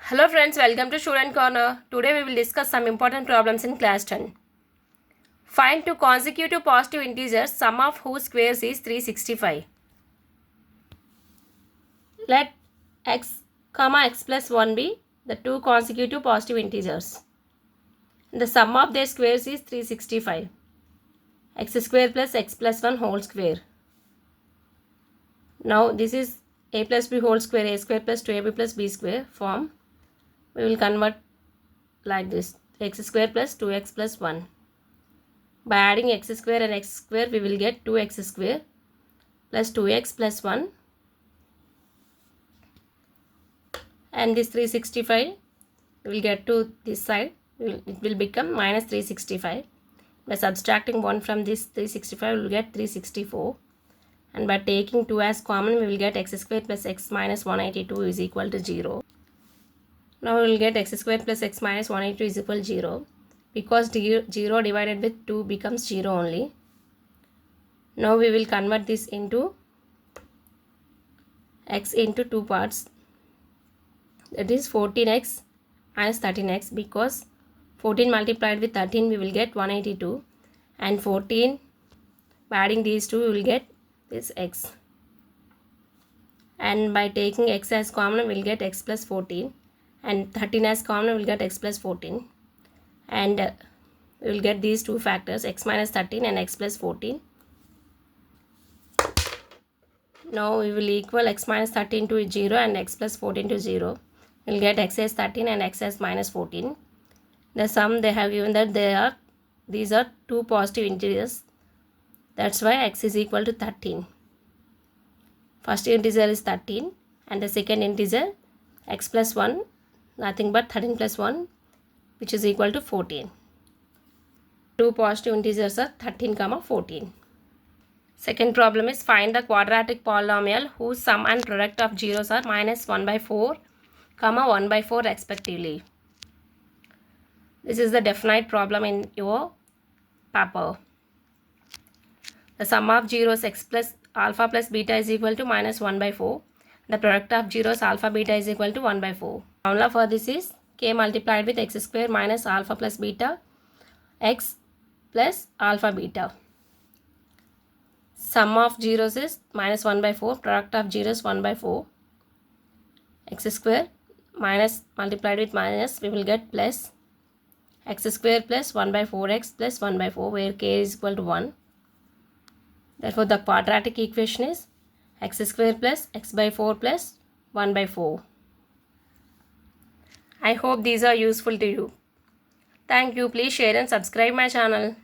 Hello friends, welcome to Student Corner. Today we will discuss some important problems in class 10. Find two consecutive positive integers, sum of whose squares is 365. Let x, x plus 1 be the two consecutive positive integers. The sum of their squares is 365. X square plus x plus 1 whole square. Now this is a plus b whole square, a square plus 2ab plus b square form. We will convert like this, x square plus 2x plus 1. By adding x square and x square, we will get 2x square plus 2x plus 1, and this 365 we will get to this side, it will become minus 365. By subtracting 1 from this 365, we will get 364, and by taking 2 as common, we will get x square plus x minus 182 is equal to 0. Now we will get x square plus x minus 182 is equal to 0. Because 0 divided with 2 becomes 0 only. Now we will convert this into x into two parts. That is 14x minus 13x, because 14 multiplied with 13 we will get 182, and 14 by adding these two we will get this x, and by taking x as common we will get x plus 14, and 13 as common we will get x plus 14, and we will get these two factors, x minus 13 and x plus 14. Now we will equal x minus 13 to 0 and x plus 14 to 0. We will get x as 13 and x as minus 14. The sum they have given that these are two positive integers. That's why x is equal to 13. First integer is 13 and the second integer x plus 1, nothing but 13 plus 1, which is equal to 14. Two positive integers are 13, 14. Second problem is find the quadratic polynomial whose sum and product of zeros are minus 1 by 4, 1 by 4 respectively. This is the definite problem in your paper. The sum of zeros x plus alpha plus beta is equal to minus 1 by 4. The product of zeros alpha beta is equal to 1 by 4. Formula for this is k multiplied with x square minus alpha plus beta x plus alpha beta. Sum of zeros is minus 1 by 4, product of zeros 1 by 4. X square minus multiplied with minus, we will get plus x square plus 1 by 4x plus 1 by 4, where k is equal to 1. Therefore, the quadratic equation is x square plus x by 4 plus 1 by 4. I hope these are useful to you. Thank you. Please share and subscribe my channel.